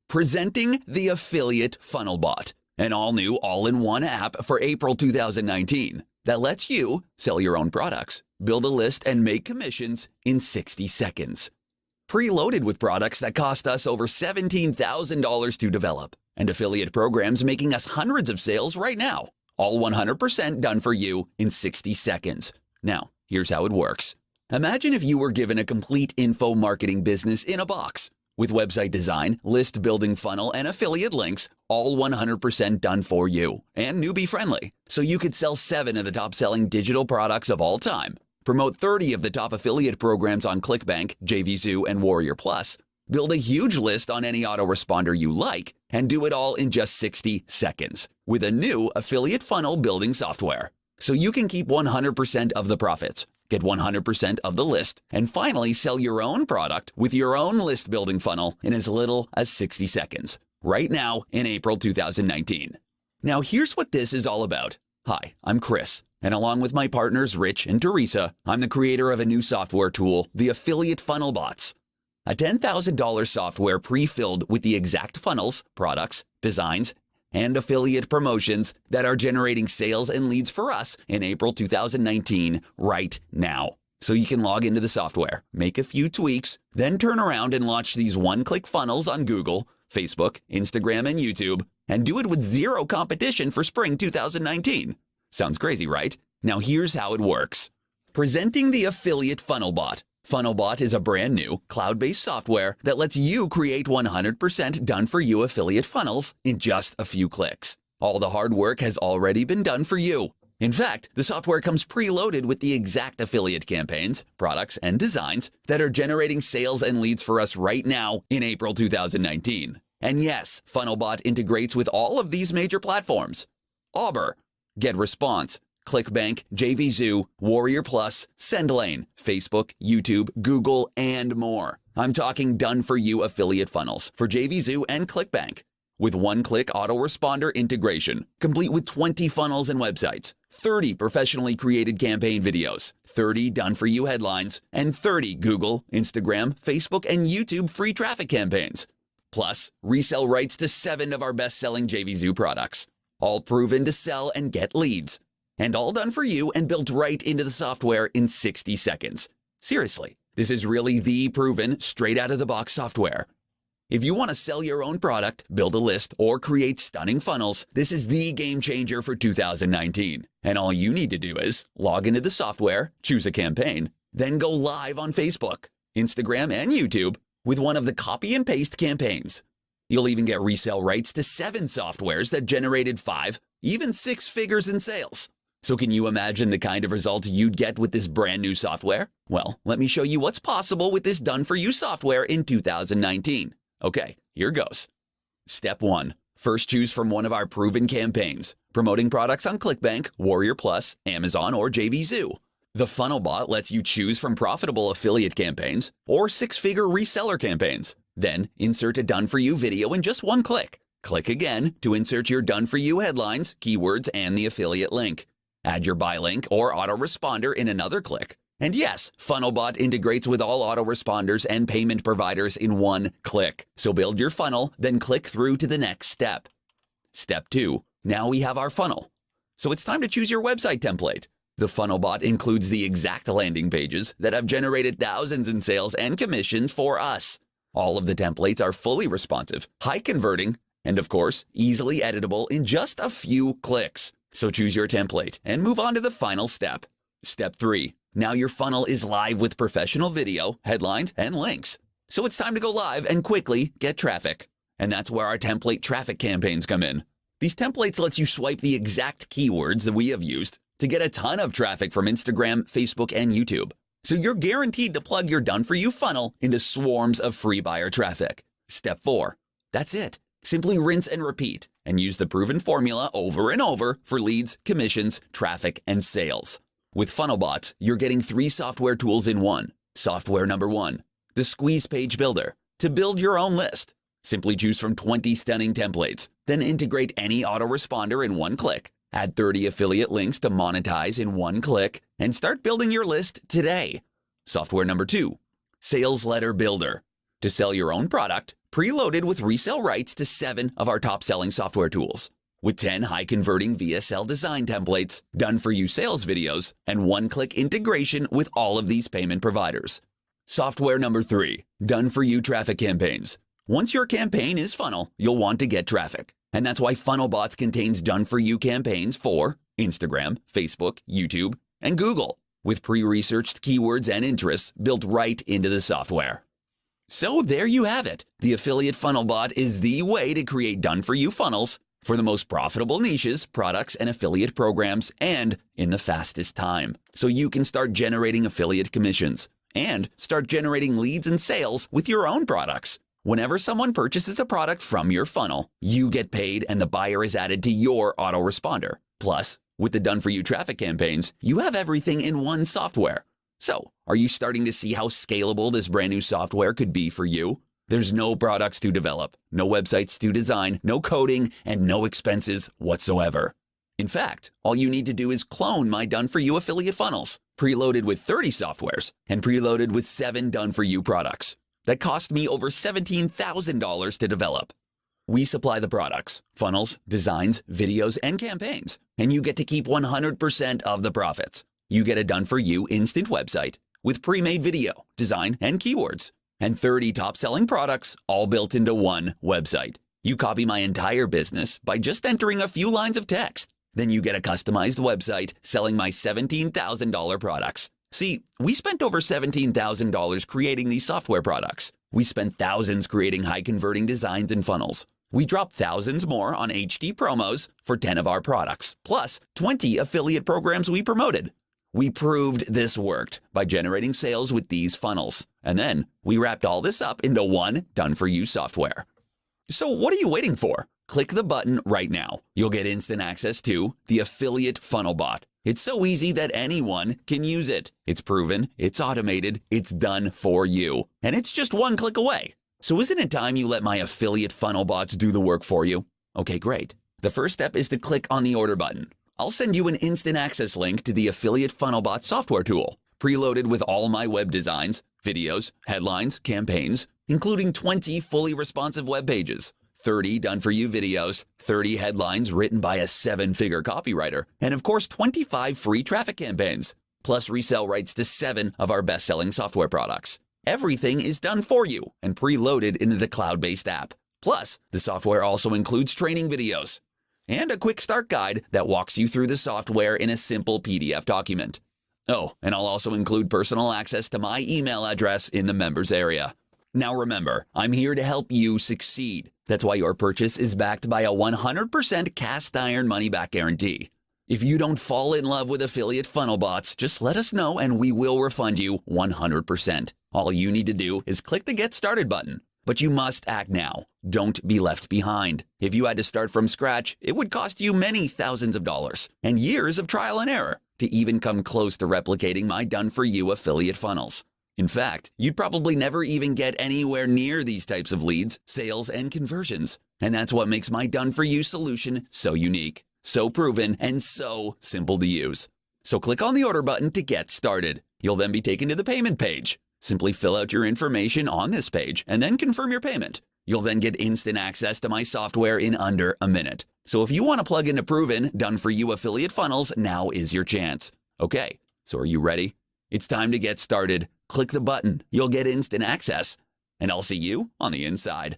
Presenting the Affiliate Funnel Bot, an all-new all-in-one app for April 2019 that lets you sell your own products, build a list, and make commissions in 60 seconds. Preloaded with products that cost us over $17,000 to develop, and affiliate programs making us hundreds of sales right now. All 100% done for you in 60 seconds. Now, here's how it works. Imagine if you were given a complete info marketing business in a box, with website design, list building funnel, and affiliate links, all 100% done for you, and newbie friendly, so you could sell 7 of the top selling digital products of all time, promote 30 of the top affiliate programs on ClickBank, JVZoo, and Warrior Plus, build a huge list on any autoresponder you like, and do it all in just 60 seconds with a new affiliate funnel building software. So you can keep 100% of the profits, get 100% of the list, and finally sell your own product with your own list building funnel in as little as 60 seconds, right now in April 2019. Now here's what this is all about. Hi, I'm Chris, and along with my partners Rich and Teresa, I'm the creator of a new software tool, the Affiliate Funnel Bots. A $10,000 software pre-filled with the exact funnels, products, designs, and affiliate promotions that are generating sales and leads for us in April 2019 right now. So you can log into the software, make a few tweaks, then turn around and launch these one-click funnels on Google, Facebook, Instagram, and YouTube, and do it with zero competition for spring 2019. Sounds crazy, right? Now here's how it works. Presenting the Affiliate Funnel Bot. FunnelBot is a brand new, cloud-based software that lets you create 100% done-for-you affiliate funnels in just a few clicks. All the hard work has already been done for you. In fact, the software comes preloaded with the exact affiliate campaigns, products, and designs that are generating sales and leads for us right now in April 2019. And yes, FunnelBot integrates with all of these major platforms: Auber, GetResponse, ClickBank, JVZoo, Warrior Plus, SendLane, Facebook, YouTube, Google, and more. I'm talking done-for-you affiliate funnels for JVZoo and ClickBank. With one-click autoresponder integration, complete with 20 funnels and websites, 30 professionally created campaign videos, 30 done-for-you headlines, and 30 Google, Instagram, Facebook, and YouTube free traffic campaigns. Plus, resell rights to 7 of our best-selling JVZoo products, all proven to sell and get leads. And all done for you and built right into the software in 60 seconds. Seriously, this is really the proven, straight-out-of-the-box software. If you want to sell your own product, build a list, or create stunning funnels, this is the game changer for 2019. And all you need to do is log into the software, choose a campaign, then go live on Facebook, Instagram, and YouTube with one of the copy and paste campaigns. You'll even get resale rights to 7 softwares that generated 5, even 6 figures in sales. So can you imagine the kind of results you'd get with this brand new software? Well, let me show you what's possible with this done-for-you software in 2019. Okay, here goes. Step 1. First, choose from one of our proven campaigns, promoting products on ClickBank, Warrior Plus, Amazon, or JVZoo. The FunnelBot lets you choose from profitable affiliate campaigns or 6-figure reseller campaigns. Then, insert a done-for-you video in just one click. Click again to insert your done-for-you headlines, keywords, and the affiliate link. Add your buy link or autoresponder in another click. And yes, FunnelBot integrates with all autoresponders and payment providers in one click. So build your funnel, then click through to the next step. Step 2. Now we have our funnel. So it's time to choose your website template. The FunnelBot includes the exact landing pages that have generated thousands in sales and commissions for us. All of the templates are fully responsive, high converting, and of course, easily editable in just a few clicks. So choose your template and move on to the final step. Step 3. Now your funnel is live with professional video, headlines, and links. So it's time to go live and quickly get traffic. And that's where our template traffic campaigns come in. These templates let you swipe the exact keywords that we have used to get a ton of traffic from Instagram, Facebook, and YouTube. So you're guaranteed to plug your done-for-you funnel into swarms of free buyer traffic. Step 4. That's it. Simply rinse and repeat and use the proven formula over and over for leads, commissions, traffic, and sales. With FunnelBot, you're getting 3 software tools in one. Software number 1, the Squeeze Page Builder. To build your own list, simply choose from 20 stunning templates, then integrate any autoresponder in one click. Add 30 affiliate links to monetize in one click, and start building your list today. Software number 2, Sales Letter Builder. To sell your own product, preloaded with resale rights to 7 of our top-selling software tools, with 10 high-converting VSL design templates, done-for-you sales videos, and one-click integration with all of these payment providers. Software number 3, done-for-you traffic campaigns. Once your campaign is funnel, you'll want to get traffic. And that's why FunnelBots contains done-for-you campaigns for Instagram, Facebook, YouTube, and Google, with pre-researched keywords and interests built right into the software. So there you have it. The Affiliate Funnel Bot is the way to create done-for-you funnels for the most profitable niches, products, and affiliate programs, and in the fastest time. So you can start generating affiliate commissions and start generating leads and sales with your own products. Whenever someone purchases a product from your funnel, you get paid and the buyer is added to your autoresponder. Plus, with the done-for-you traffic campaigns, you have everything in one software. So, are you starting to see how scalable this brand new software could be for you? There's no products to develop, no websites to design, no coding, and no expenses whatsoever. In fact, all you need to do is clone my done-for-you affiliate funnels, preloaded with 30 softwares and preloaded with 7 done-for-you products. That cost me over $17,000 to develop. We supply the products, funnels, designs, videos, and campaigns, and you get to keep 100% of the profits. You get a done-for-you instant website with pre-made video, design, and keywords, and 30 top-selling products all built into one website. You copy my entire business by just entering a few lines of text. Then you get a customized website selling my $17,000 products. See, we spent over $17,000 creating these software products. We spent thousands creating high-converting designs and funnels. We dropped thousands more on HD promos for 10 of our products, plus 20 affiliate programs we promoted. We proved this worked by generating sales with these funnels. And then we wrapped all this up into one done-for-you software. So what are you waiting for? Click the button right now. You'll get instant access to the Affiliate Funnel Bot. It's so easy that anyone can use it. It's proven, it's automated, it's done for you. And it's just one click away. So isn't it time you let my affiliate funnel bots do the work for you? Okay, great. The first step is to click on the order button. I'll send you an instant access link to the Affiliate Funnel Bot software tool, preloaded with all my web designs, videos, headlines, campaigns, including 20 fully responsive web pages, 30 done-for-you videos, 30 headlines written by a 7-figure copywriter, and of course 25 free traffic campaigns, plus resale rights to 7 of our best-selling software products. Everything is done for you and preloaded into the cloud-based app. Plus, the software also includes training videos and a quick start guide that walks you through the software in a simple PDF document. Oh, and I'll also include personal access to my email address in the members area. Now remember, I'm here to help you succeed. That's why your purchase is backed by a 100% cast iron money-back guarantee. If you don't fall in love with affiliate funnel bots, just let us know and we will refund you 100%. All you need to do is click the Get Started button. But you must act now. Don't be left behind. If you had to start from scratch, it would cost you many thousands of dollars and years of trial and error to even come close to replicating my done-for-you affiliate funnels. In fact, you'd probably never even get anywhere near these types of leads, sales, and conversions. And that's what makes my done-for-you solution so unique, so proven, and so simple to use. So click on the order button to get started. You'll then be taken to the payment page. Simply fill out your information on this page and then confirm your payment. You'll then get instant access to my software in under a minute. So if you want to plug into proven, done-for-you affiliate funnels, now is your chance. Okay, so are you ready? It's time to get started. Click the button. You'll get instant access. And I'll see you on the inside.